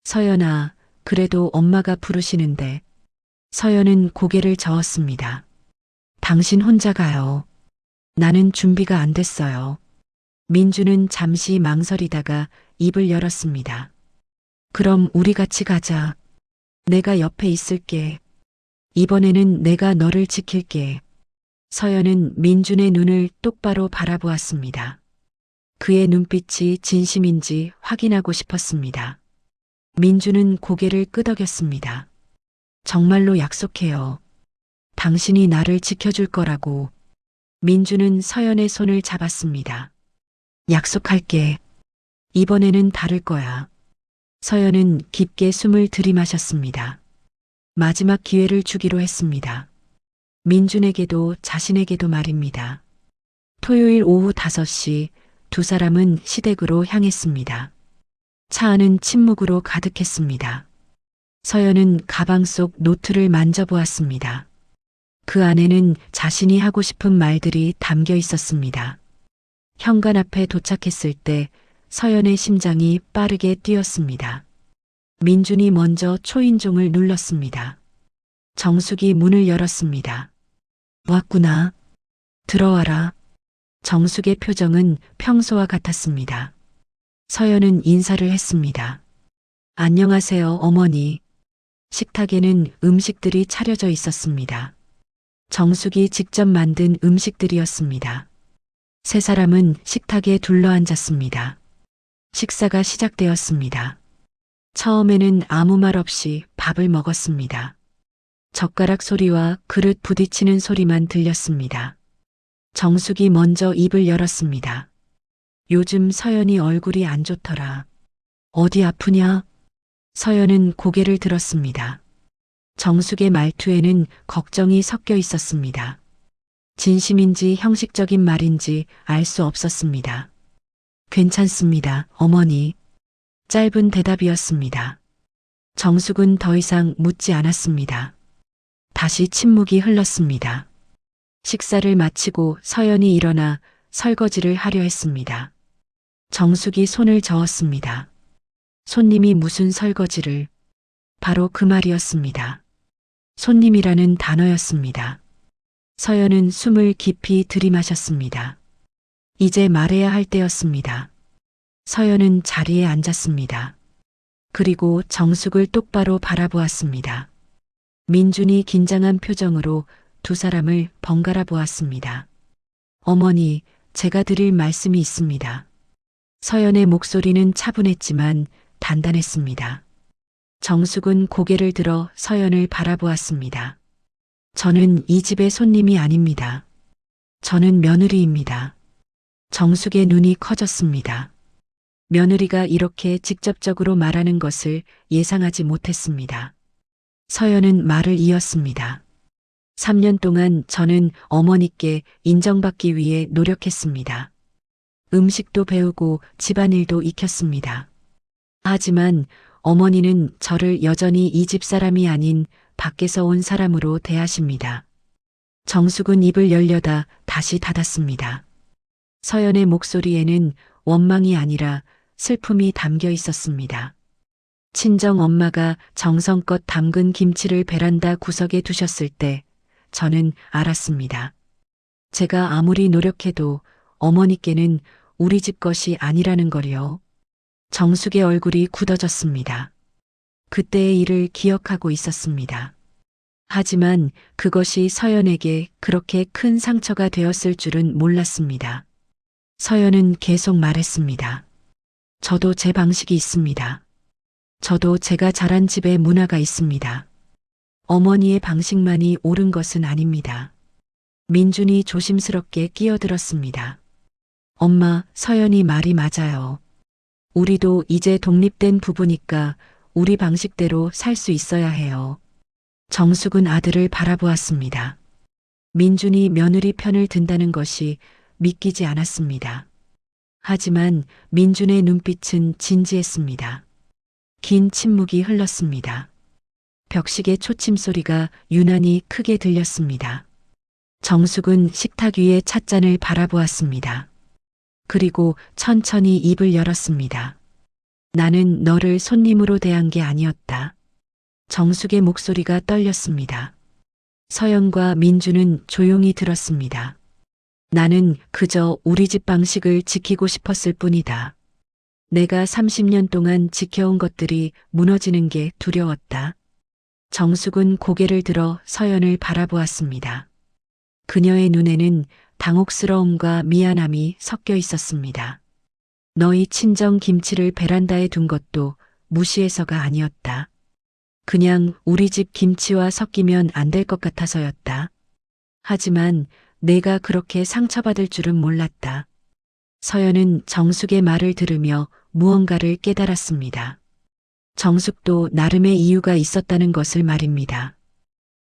서연아, 그래도 엄마가 부르시는데. 서연은 고개를 저었습니다. 당신 혼자 가요. 나는 준비가 안 됐어요. 민준은 잠시 망설이다가 입을 열었습니다. 그럼 우리 같이 가자. 내가 옆에 있을게. 이번에는 내가 너를 지킬게. 서연은 민준의 눈을 똑바로 바라보았습니다. 그의 눈빛이 진심인지 확인하고 싶었습니다. 민준은 고개를 끄덕였습니다. 정말로 약속해요. 당신이 나를 지켜줄 거라고. 민준은 서연의 손을 잡았습니다. 약속할게. 이번에는 다를 거야. 서연은 깊게 숨을 들이마셨습니다. 마지막 기회를 주기로 했습니다. 민준에게도 자신에게도 말입니다. 토요일 오후 5시 두 사람은 시댁으로 향했습니다. 차 안은 침묵으로 가득했습니다. 서연은 가방 속 노트를 만져보았습니다. 그 안에는 자신이 하고 싶은 말들이 담겨 있었습니다. 현관 앞에 도착했을 때 서연의 심장이 빠르게 뛰었습니다. 민준이 먼저 초인종을 눌렀습니다. 정숙이 문을 열었습니다. 왔구나. 들어와라. 정숙의 표정은 평소와 같았습니다. 서연은 인사를 했습니다. 안녕하세요, 어머니. 식탁에는 음식들이 차려져 있었습니다. 정숙이 직접 만든 음식들이었습니다. 세 사람은 식탁에 둘러앉았습니다. 식사가 시작되었습니다. 처음에는 아무 말 없이 밥을 먹었습니다. 젓가락 소리와 그릇 부딪히는 소리만 들렸습니다. 정숙이 먼저 입을 열었습니다. 요즘 서연이 얼굴이 안 좋더라. 어디 아프냐? 서연은 고개를 들었습니다. 정숙의 말투에는 걱정이 섞여 있었습니다. 진심인지 형식적인 말인지 알 수 없었습니다. 괜찮습니다, 어머니. 짧은 대답이었습니다. 정숙은 더 이상 묻지 않았습니다. 다시 침묵이 흘렀습니다. 식사를 마치고 서연이 일어나 설거지를 하려 했습니다. 정숙이 손을 저었습니다. 손님이 무슨 설거지를? 바로 그 말이었습니다. 손님이라는 단어였습니다. 서연은 숨을 깊이 들이마셨습니다. 이제 말해야 할 때였습니다. 서연은 자리에 앉았습니다. 그리고 정숙을 똑바로 바라보았습니다. 민준이 긴장한 표정으로 두 사람을 번갈아 보았습니다. 어머니, 제가 드릴 말씀이 있습니다. 서연의 목소리는 차분했지만 단단했습니다. 정숙은 고개를 들어 서연을 바라보았습니다. 저는 이 집의 손님이 아닙니다. 저는 며느리입니다. 정숙의 눈이 커졌습니다. 며느리가 이렇게 직접적으로 말하는 것을 예상하지 못했습니다. 서연은 말을 이었습니다. 3년 동안 저는 어머니께 인정받기 위해 노력했습니다. 음식도 배우고 집안일도 익혔습니다. 하지만 어머니는 저를 여전히 이 집 사람이 아닌 밖에서 온 사람으로 대하십니다. 정숙은 입을 열려다 다시 닫았습니다. 서연의 목소리에는 원망이 아니라 슬픔이 담겨 있었습니다. 친정 엄마가 정성껏 담근 김치를 베란다 구석에 두셨을 때 저는 알았습니다. 제가 아무리 노력해도 어머니께는 우리 집 것이 아니라는 걸요. 정숙의 얼굴이 굳어졌습니다. 그때의 일을 기억하고 있었습니다. 하지만 그것이 서연에게 그렇게 큰 상처가 되었을 줄은 몰랐습니다. 서연은 계속 말했습니다. 저도 제 방식이 있습니다. 저도 제가 자란 집의 문화가 있습니다. 어머니의 방식만이 옳은 것은 아닙니다. 민준이 조심스럽게 끼어들었습니다. 엄마, 서연이 말이 맞아요. 우리도 이제 독립된 부부니까 우리 방식대로 살 수 있어야 해요. 정숙은 아들을 바라보았습니다. 민준이 며느리 편을 든다는 것이 믿기지 않았습니다. 하지만 민준의 눈빛은 진지했습니다. 긴 침묵이 흘렀습니다. 벽식의 초침 소리가 유난히 크게 들렸습니다. 정숙은 식탁 위에 찻잔을 바라보았습니다. 그리고 천천히 입을 열었습니다. 나는 너를 손님으로 대한 게 아니었다. 정숙의 목소리가 떨렸습니다. 서연과 민주는 조용히 들었습니다. 나는 그저 우리 집 방식을 지키고 싶었을 뿐이다. 내가 30년 동안 지켜온 것들이 무너지는 게 두려웠다. 정숙은 고개를 들어 서연을 바라보았습니다. 그녀의 눈에는 당혹스러움과 미안함이 섞여 있었습니다. 너희 친정 김치를 베란다에 둔 것도 무시해서가 아니었다. 그냥 우리 집 김치와 섞이면 안 될 것 같아서였다. 하지만 내가 그렇게 상처받을 줄은 몰랐다. 서연은 정숙의 말을 들으며 무언가를 깨달았습니다. 정숙도 나름의 이유가 있었다는 것을 말입니다.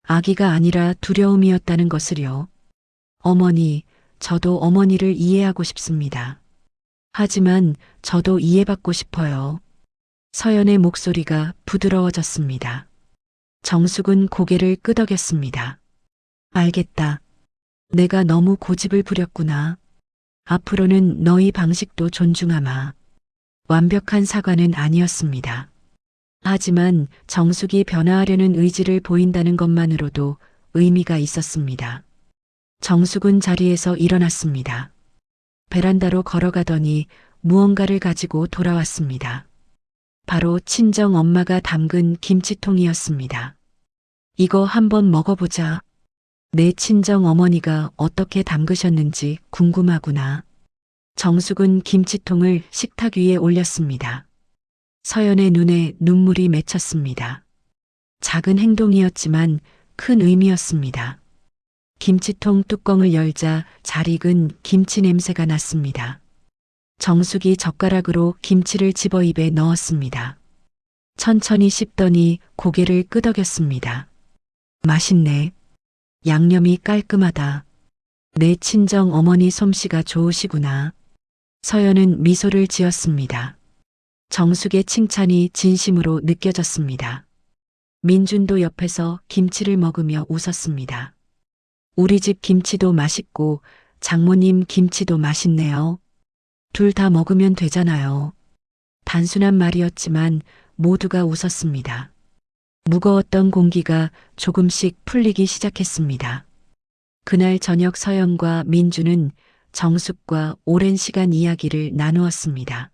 악의가 아니라 두려움이었다는 것을요. 어머니, 저도 어머니를 이해하고 싶습니다. 하지만 저도 이해받고 싶어요. 서연의 목소리가 부드러워졌습니다. 정숙은 고개를 끄덕였습니다. 알겠다. 내가 너무 고집을 부렸구나. 앞으로는 너희 방식도 존중하마. 완벽한 사과는 아니었습니다. 하지만 정숙이 변화하려는 의지를 보인다는 것만으로도 의미가 있었습니다. 정숙은 자리에서 일어났습니다. 베란다로 걸어가더니 무언가를 가지고 돌아왔습니다. 바로 친정 엄마가 담근 김치통이었습니다. 이거 한번 먹어보자. 내 친정 어머니가 어떻게 담그셨는지 궁금하구나. 정숙은 김치통을 식탁 위에 올렸습니다. 서연의 눈에 눈물이 맺혔습니다. 작은 행동이었지만 큰 의미였습니다. 김치통 뚜껑을 열자 잘 익은 김치 냄새가 났습니다. 정숙이 젓가락으로 김치를 집어 입에 넣었습니다. 천천히 씹더니 고개를 끄덕였습니다. 맛있네. 양념이 깔끔하다. 내 친정 어머니 솜씨가 좋으시구나. 서연은 미소를 지었습니다. 정숙의 칭찬이 진심으로 느껴졌습니다. 민준도 옆에서 김치를 먹으며 웃었습니다. 우리 집 김치도 맛있고 장모님 김치도 맛있네요. 둘 다 먹으면 되잖아요. 단순한 말이었지만 모두가 웃었습니다. 무거웠던 공기가 조금씩 풀리기 시작했습니다. 그날 저녁 서연과 민주는 정숙과 오랜 시간 이야기를 나누었습니다.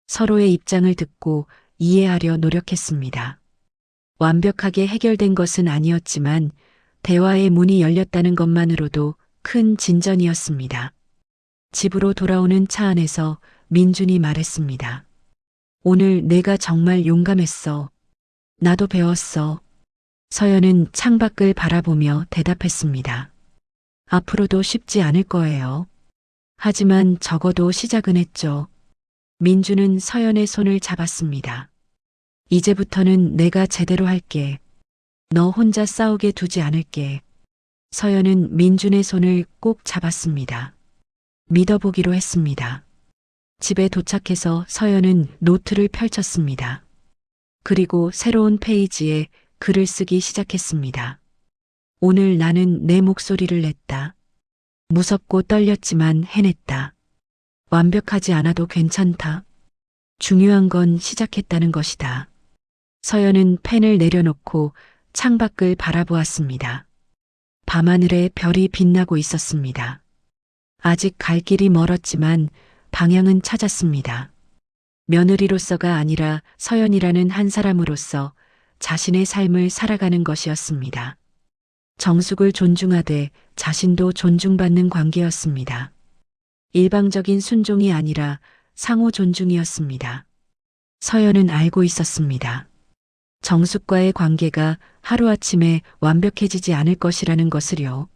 서로의 입장을 듣고 이해하려 노력했습니다. 완벽하게 해결된 것은 아니었지만 대화의 문이 열렸다는 것만으로도 큰 진전이었습니다. 집으로 돌아오는 차 안에서 민준이 말했습니다. 오늘 내가 정말 용감했어. 나도 배웠어. 서연은 창밖을 바라보며 대답했습니다. 앞으로도 쉽지 않을 거예요. 하지만 적어도 시작은 했죠. 민주는 서연의 손을 잡았습니다. 이제부터는 내가 제대로 할게. 너 혼자 싸우게 두지 않을게. 서연은 민준의 손을 꼭 잡았습니다. 믿어보기로 했습니다. 집에 도착해서 서연은 노트를 펼쳤습니다. 그리고 새로운 페이지에 글을 쓰기 시작했습니다. 오늘 나는 내 목소리를 냈다. 무섭고 떨렸지만 해냈다. 완벽하지 않아도 괜찮다. 중요한 건 시작했다는 것이다. 서연은 펜을 내려놓고 창밖을 바라보았습니다. 밤하늘에 별이 빛나고 있었습니다. 아직 갈 길이 멀었지만 방향은 찾았습니다. 며느리로서가 아니라 서연이라는 한 사람으로서 자신의 삶을 살아가는 것이었습니다. 정숙을 존중하되 자신도 존중받는 관계였습니다. 일방적인 순종이 아니라 상호 존중이었습니다. 서연은 알고 있었습니다. 정숙과의 관계가 하루아침에 완벽해지지 않을 것이라는 것을요.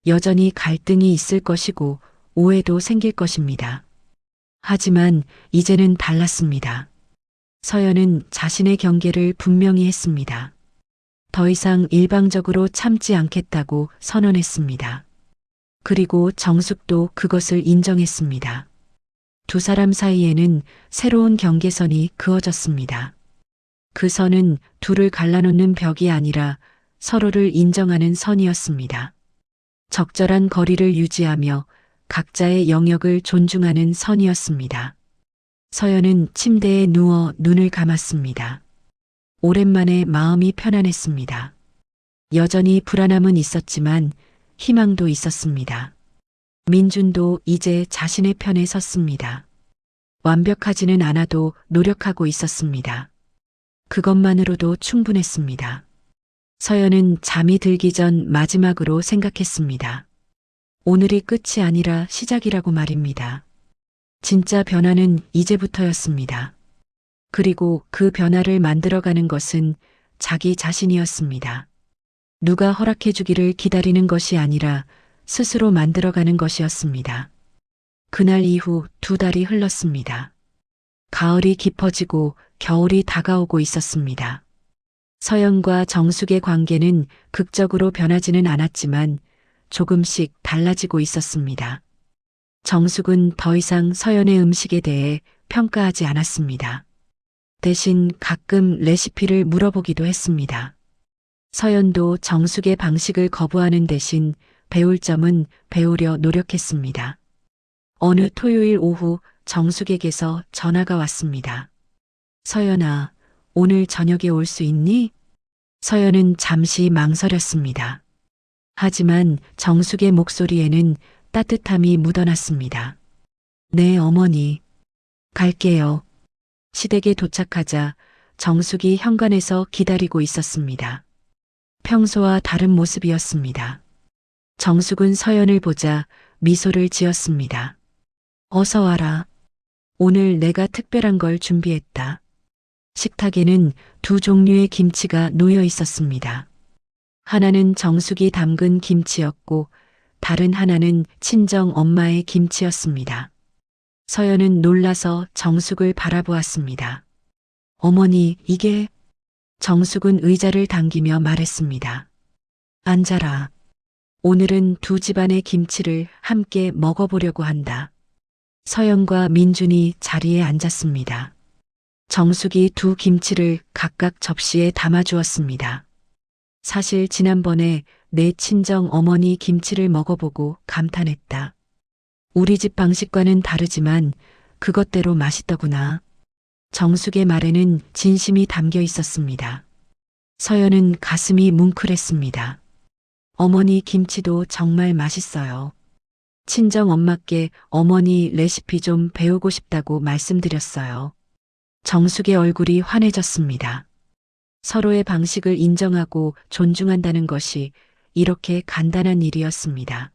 여전히 갈등이 있을 것이고 오해도 생길 것입니다. 하지만 이제는 달랐습니다. 서연은 자신의 경계를 분명히 했습니다. 더 이상 일방적으로 참지 않겠다고 선언했습니다. 그리고 정숙도 그것을 인정했습니다. 두 사람 사이에는 새로운 경계선이 그어졌습니다. 그 선은 둘을 갈라놓는 벽이 아니라 서로를 인정하는 선이었습니다. 적절한 거리를 유지하며 각자의 영역을 존중하는 선이었습니다. 서연은 침대에 누워 눈을 감았습니다. 오랜만에 마음이 편안했습니다. 여전히 불안함은 있었지만 희망도 있었습니다. 민준도 이제 자신의 편에 섰습니다. 완벽하지는 않아도 노력하고 있었습니다. 그것만으로도 충분했습니다. 서연은 잠이 들기 전 마지막으로 생각했습니다. 오늘이 끝이 아니라 시작이라고 말입니다. 진짜 변화는 이제부터였습니다. 그리고 그 변화를 만들어가는 것은 자기 자신이었습니다. 누가 허락해 주기를 기다리는 것이 아니라 스스로 만들어가는 것이었습니다. 그날 이후 2달이 흘렀습니다. 가을이 깊어지고 겨울이 다가오고 있었습니다. 서연과 정숙의 관계는 극적으로 변하지는 않았지만 조금씩 달라지고 있었습니다. 정숙은 더 이상 서연의 음식에 대해 평가하지 않았습니다. 대신 가끔 레시피를 물어보기도 했습니다. 서연도 정숙의 방식을 거부하는 대신 배울 점은 배우려 노력했습니다. 어느 토요일 오후 정숙에게서 전화가 왔습니다. 서연아, 오늘 저녁에 올 수 있니? 서연은 잠시 망설였습니다. 하지만 정숙의 목소리에는 따뜻함이 묻어났습니다. 네, 어머니. 갈게요. 시댁에 도착하자 정숙이 현관에서 기다리고 있었습니다. 평소와 다른 모습이었습니다. 정숙은 서연을 보자 미소를 지었습니다. 어서 와라. 오늘 내가 특별한 걸 준비했다. 식탁에는 2 종류의 김치가 놓여 있었습니다. 하나는 정숙이 담근 김치였고 다른 하나는 친정 엄마의 김치였습니다. 서연은 놀라서 정숙을 바라보았습니다. 어머니, 이게... 정숙은 의자를 당기며 말했습니다. 앉아라. 오늘은 2 집안의 김치를 함께 먹어보려고 한다. 서연과 민준이 자리에 앉았습니다. 정숙이 2 김치를 각각 접시에 담아주었습니다. 사실 지난번에 내 친정 어머니 김치를 먹어보고 감탄했다. 우리 집 방식과는 다르지만 그것대로 맛있더구나. 정숙의 말에는 진심이 담겨 있었습니다. 서연은 가슴이 뭉클했습니다. 어머니 김치도 정말 맛있어요. 친정 엄마께 어머니 레시피 좀 배우고 싶다고 말씀드렸어요. 정숙의 얼굴이 환해졌습니다. 서로의 방식을 인정하고 존중한다는 것이 이렇게 간단한 일이었습니다.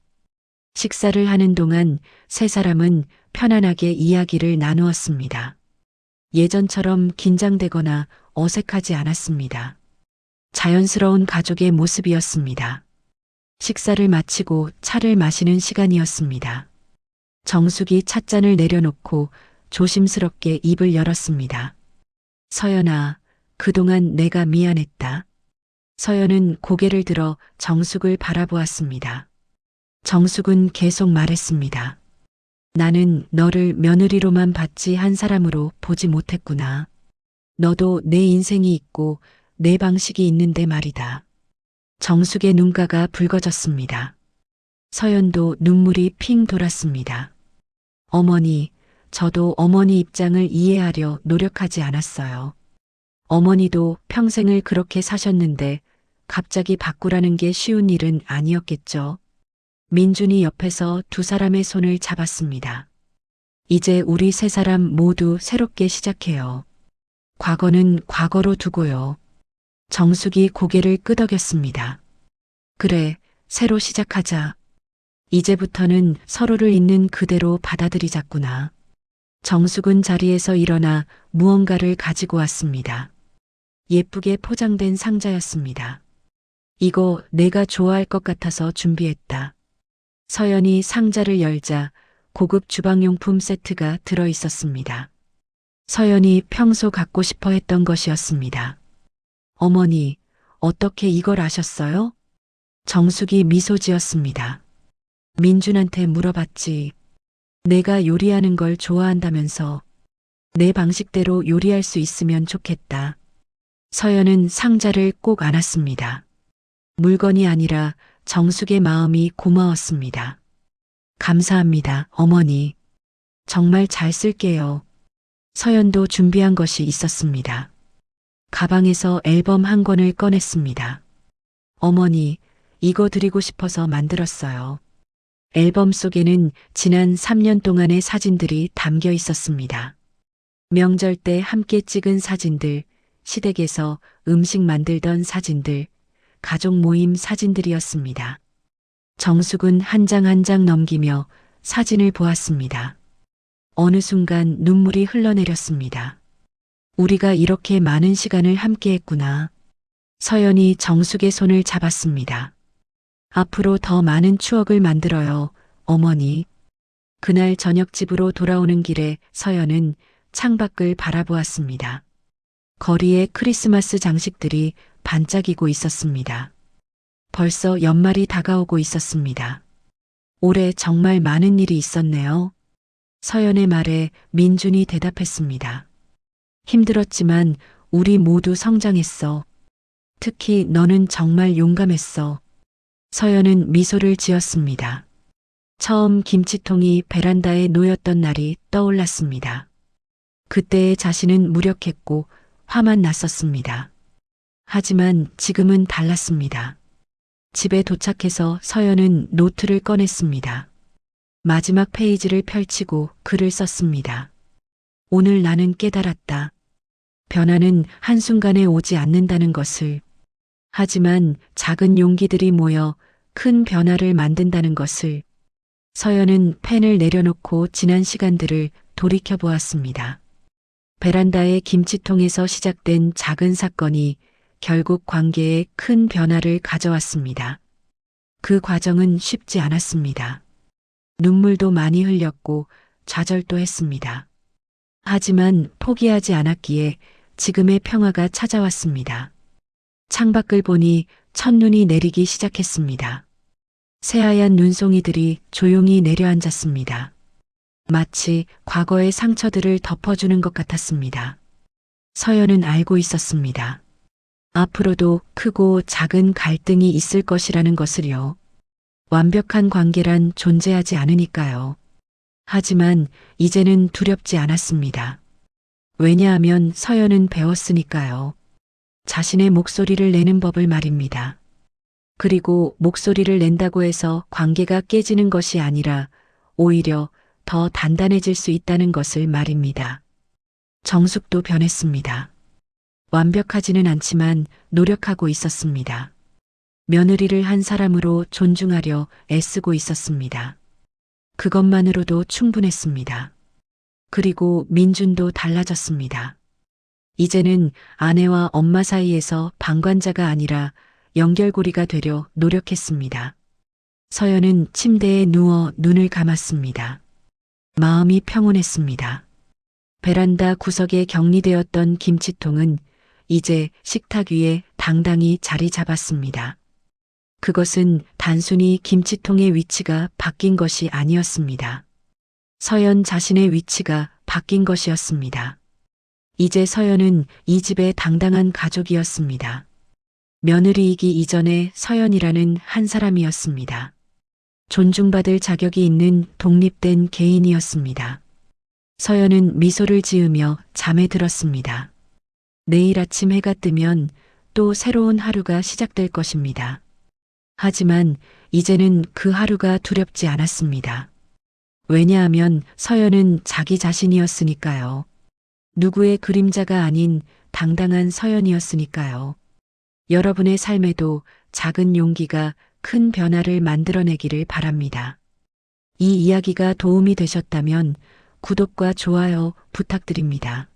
식사를 하는 동안 3 사람은 편안하게 이야기를 나누었습니다. 예전처럼 긴장되거나 어색하지 않았습니다. 자연스러운 가족의 모습이었습니다. 식사를 마치고 차를 마시는 시간이었습니다. 정숙이 찻잔을 내려놓고 조심스럽게 입을 열었습니다. 서연아, 그동안 내가 미안했다. 서연은 고개를 들어 정숙을 바라보았습니다. 정숙은 계속 말했습니다. 나는 너를 며느리로만 봤지 한 사람으로 보지 못했구나. 너도 내 인생이 있고 내 방식이 있는데 말이다. 정숙의 눈가가 붉어졌습니다. 서연도 눈물이 핑 돌았습니다. 어머니, 저도 어머니 입장을 이해하려 노력하지 않았어요. 어머니도 평생을 그렇게 사셨는데 갑자기 바꾸라는 게 쉬운 일은 아니었겠죠. 민준이 옆에서 두 사람의 손을 잡았습니다. 이제 우리 세 사람 모두 새롭게 시작해요. 과거는 과거로 두고요. 정숙이 고개를 끄덕였습니다. 그래, 새로 시작하자. 이제부터는 서로를 있는 그대로 받아들이자꾸나. 정숙은 자리에서 일어나 무언가를 가지고 왔습니다. 예쁘게 포장된 상자였습니다. 이거 내가 좋아할 것 같아서 준비했다. 서연이 상자를 열자 고급 주방용품 세트가 들어 있었습니다. 서연이 평소 갖고 싶어 했던 것이었습니다. 어머니, 어떻게 이걸 아셨어요? 정숙이 미소 지었습니다. 민준한테 물어봤지. 내가 요리하는 걸 좋아한다면서 내 방식대로 요리할 수 있으면 좋겠다. 서연은 상자를 꼭 안았습니다. 물건이 아니라 정숙의 마음이 고마웠습니다. 감사합니다, 어머니. 정말 잘 쓸게요. 서연도 준비한 것이 있었습니다. 가방에서 앨범 한 권을 꺼냈습니다. 어머니, 이거 드리고 싶어서 만들었어요. 앨범 속에는 지난 3년 동안의 사진들이 담겨 있었습니다. 명절 때 함께 찍은 사진들, 시댁에서 음식 만들던 사진들, 가족 모임 사진들이었습니다. 정숙은 한 장 한 장 넘기며 사진을 보았습니다. 어느 순간 눈물이 흘러내렸습니다. 우리가 이렇게 많은 시간을 함께 했구나. 서연이 정숙의 손을 잡았습니다. 앞으로 더 많은 추억을 만들어요, 어머니. 그날 저녁 집으로 돌아오는 길에 서연은 창밖을 바라보았습니다. 거리에 크리스마스 장식들이 반짝이고 있었습니다. 벌써 연말이 다가오고 있었습니다. 올해 정말 많은 일이 있었네요. 서연의 말에 민준이 대답했습니다. 힘들었지만 우리 모두 성장했어. 특히 너는 정말 용감했어. 서연은 미소를 지었습니다. 처음 김치통이 베란다에 놓였던 날이 떠올랐습니다. 그때의 자신은 무력했고 화만 났었습니다. 하지만 지금은 달랐습니다. 집에 도착해서 서연은 노트를 꺼냈습니다. 마지막 페이지를 펼치고 글을 썼습니다. 오늘 나는 깨달았다. 변화는 한순간에 오지 않는다는 것을. 하지만 작은 용기들이 모여 큰 변화를 만든다는 것을. 서연은 펜을 내려놓고 지난 시간들을 돌이켜 보았습니다. 베란다의 김치통에서 시작된 작은 사건이 결국 관계에 큰 변화를 가져왔습니다. 그 과정은 쉽지 않았습니다. 눈물도 많이 흘렸고 좌절도 했습니다. 하지만 포기하지 않았기에 지금의 평화가 찾아왔습니다. 창밖을 보니 첫눈이 내리기 시작했습니다. 새하얀 눈송이들이 조용히 내려앉았습니다. 마치 과거의 상처들을 덮어주는 것 같았습니다. 서연은 알고 있었습니다. 앞으로도 크고 작은 갈등이 있을 것이라는 것을요. 완벽한 관계란 존재하지 않으니까요. 하지만 이제는 두렵지 않았습니다. 왜냐하면 서연은 배웠으니까요. 자신의 목소리를 내는 법을 말입니다. 그리고 목소리를 낸다고 해서 관계가 깨지는 것이 아니라 오히려 더 단단해질 수 있다는 것을 말입니다. 정숙도 변했습니다. 완벽하지는 않지만 노력하고 있었습니다. 며느리를 한 사람으로 존중하려 애쓰고 있었습니다. 그것만으로도 충분했습니다. 그리고 민준도 달라졌습니다. 이제는 아내와 엄마 사이에서 방관자가 아니라 연결고리가 되려 노력했습니다. 서연은 침대에 누워 눈을 감았습니다. 마음이 평온했습니다. 베란다 구석에 격리되었던 김치통은 이제 식탁 위에 당당히 자리 잡았습니다. 그것은 단순히 김치통의 위치가 바뀐 것이 아니었습니다. 서연 자신의 위치가 바뀐 것이었습니다. 이제 서연은 이 집의 당당한 가족이었습니다. 며느리이기 이전에 서연이라는 한 사람이었습니다. 존중받을 자격이 있는 독립된 개인이었습니다. 서연은 미소를 지으며 잠에 들었습니다. 내일 아침 해가 뜨면 또 새로운 하루가 시작될 것입니다. 하지만 이제는 그 하루가 두렵지 않았습니다. 왜냐하면 서연은 자기 자신이었으니까요. 누구의 그림자가 아닌 당당한 서연이었으니까요. 여러분의 삶에도 작은 용기가 큰 변화를 만들어내기를 바랍니다. 이 이야기가 도움이 되셨다면 구독과 좋아요 부탁드립니다.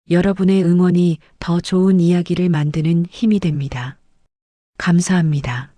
여러분의 응원이 더 좋은 이야기를 만드는 힘이 됩니다. 감사합니다.